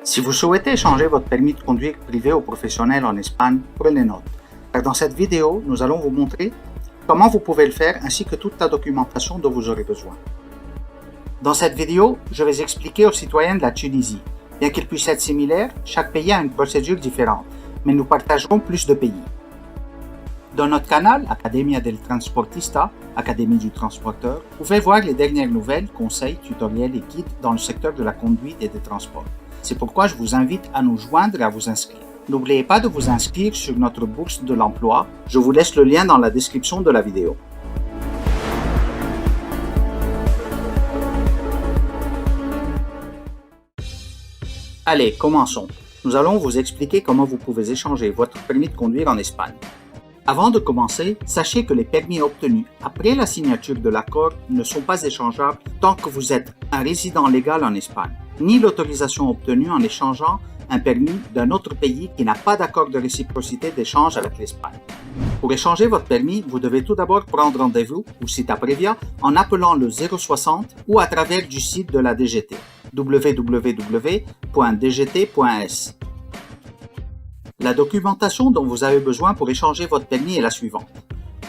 Si vous souhaitez changer votre permis de conduire privé ou professionnel en Espagne, prenez note, car dans cette vidéo, nous allons vous montrer comment vous pouvez le faire ainsi que toute la documentation dont vous aurez besoin. Dans cette vidéo, je vais expliquer aux citoyens de la Tunisie. Bien qu'ils puissent être similaires, chaque pays a une procédure différente, mais nous partagerons plus de pays. Dans notre canal Academia del Transportista, Académie du transporteur, vous pouvez voir les dernières nouvelles, conseils, tutoriels et guides dans le secteur de la conduite et des transports. C'est pourquoi je vous invite à nous joindre et à vous inscrire. N'oubliez pas de vous inscrire sur notre bourse de l'emploi. Je vous laisse le lien dans la description de la vidéo. Allez, commençons. Nous allons vous expliquer comment vous pouvez échanger votre permis de conduire en Espagne. Avant de commencer, sachez que les permis obtenus après la signature de l'accord ne sont pas échangeables tant que vous êtes un résident légal en Espagne, ni l'autorisation obtenue en échangeant un permis d'un autre pays qui n'a pas d'accord de réciprocité d'échange avec l'Espagne. Pour échanger votre permis, vous devez tout d'abord prendre rendez-vous ou cita previa en appelant le 060 ou à travers du site de la DGT, www.dgt.es. La documentation dont vous avez besoin pour échanger votre permis est la suivante.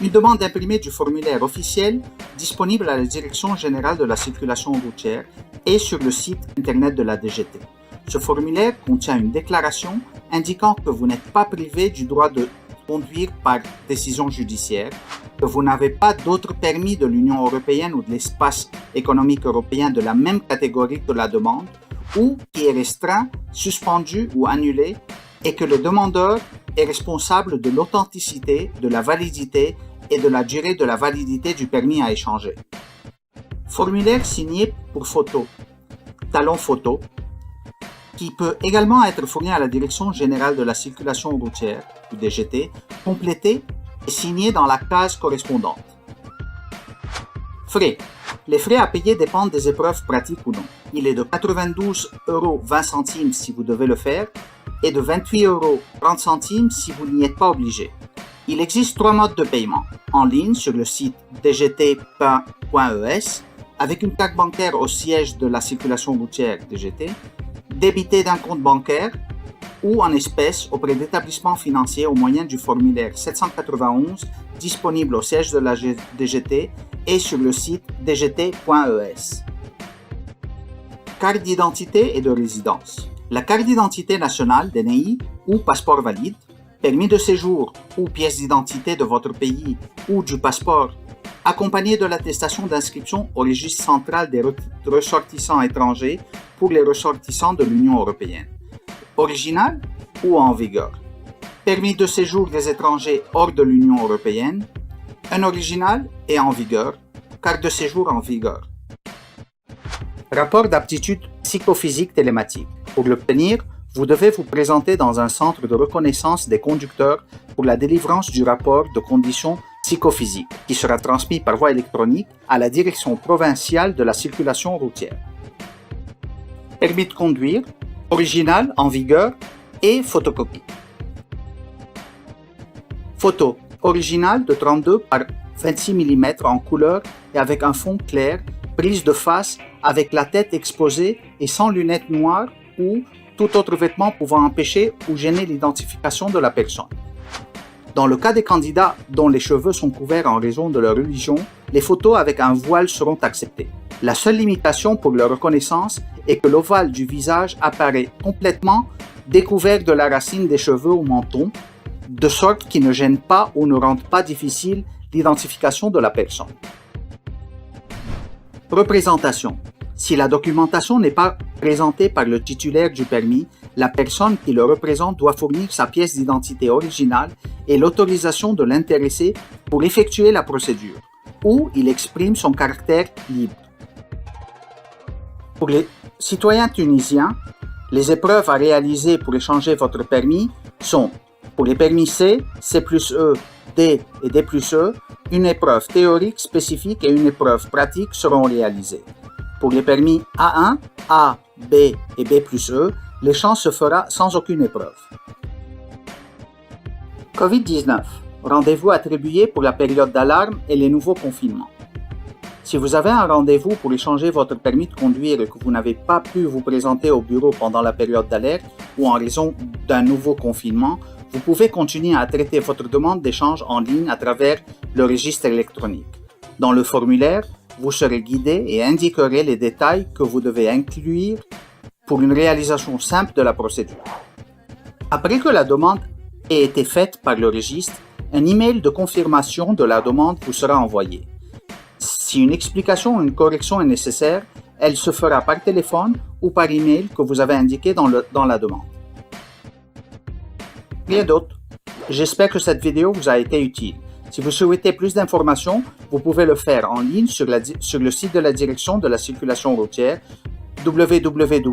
Une demande imprimée du formulaire officiel disponible à la Direction générale de la circulation routière et sur le site internet de la DGT. Ce formulaire contient une déclaration indiquant que vous n'êtes pas privé du droit de conduire par décision judiciaire, que vous n'avez pas d'autre permis de l'Union européenne ou de l'espace économique européen de la même catégorie que la demande, ou qui est restreint, suspendu ou annulé, et que le demandeur est responsable de l'authenticité, de la validité et de la durée de la validité du permis à échanger. Formulaire signé pour photo, talon photo, qui peut également être fourni à la Direction générale de la circulation routière, ou DGT, complété et signé dans la case correspondante. Frais. Les frais à payer dépendent des épreuves pratiques ou non. Il est de 92,20 € si vous devez le faire, et de 28,30 € si vous n'y êtes pas obligé. Il existe 3 modes de paiement. En ligne sur le site dgt.es, avec une carte bancaire au siège de la circulation routière DGT, débité d'un compte bancaire ou en espèces auprès d'établissements financiers au moyen du formulaire 791 disponible au siège de la DGT et sur le site dgt.es. Carte d'identité et de résidence. La carte d'identité nationale, DNI, ou passeport valide, permis de séjour ou pièce d'identité de votre pays ou du passeport, accompagné de l'attestation d'inscription au registre central des ressortissants étrangers pour les ressortissants de l'Union européenne. Original ou en vigueur. Permis de séjour des étrangers hors de l'Union européenne. Un original et en vigueur. Carte de séjour en vigueur. Rapport d'aptitude psychophysique télématique. Pour l'obtenir, vous devez vous présenter dans un centre de reconnaissance des conducteurs pour la délivrance du rapport de conditions psychophysiques, qui sera transmis par voie électronique à la Direction provinciale de la circulation routière. Permis de conduire, original en vigueur et photocopie. Photo, original de 32 par 26 mm en couleur et avec un fond clair, prise de face avec la tête exposée et sans lunettes noires ou tout autre vêtement pouvant empêcher ou gêner l'identification de la personne. Dans le cas des candidats dont les cheveux sont couverts en raison de leur religion, les photos avec un voile seront acceptées. La seule limitation pour leur reconnaissance est que l'ovale du visage apparaît complètement découvert de la racine des cheveux au menton, de sorte qu'il ne gêne pas ou ne rende pas difficile l'identification de la personne. Représentation. Si la documentation n'est pas présentée par le titulaire du permis, la personne qui le représente doit fournir sa pièce d'identité originale et l'autorisation de l'intéressé pour effectuer la procédure, où il exprime son caractère libre. Pour les citoyens tunisiens, les épreuves à réaliser pour échanger votre permis sont, pour les permis C, C+E, D et D+E, une épreuve théorique spécifique et une épreuve pratique seront réalisées. Pour les permis A1, A, B et B+E, l'échange se fera sans aucune épreuve. Covid-19. Rendez-vous attribué pour la période d'alarme et les nouveaux confinements. Si vous avez un rendez-vous pour échanger votre permis de conduire et que vous n'avez pas pu vous présenter au bureau pendant la période d'alerte ou en raison d'un nouveau confinement, vous pouvez continuer à traiter votre demande d'échange en ligne à travers le registre électronique. Dans le formulaire, vous serez guidé et indiquerez les détails que vous devez inclure pour une réalisation simple de la procédure. Après que la demande ait été faite par le registre, un email de confirmation de la demande vous sera envoyé. Si une explication ou une correction est nécessaire, elle se fera par téléphone ou par email que vous avez indiqué dans la demande. Rien d'autre. J'espère que cette vidéo vous a été utile. Si vous souhaitez plus d'informations, vous pouvez le faire en ligne sur le site de la Direction de la circulation routière www.dgt.es.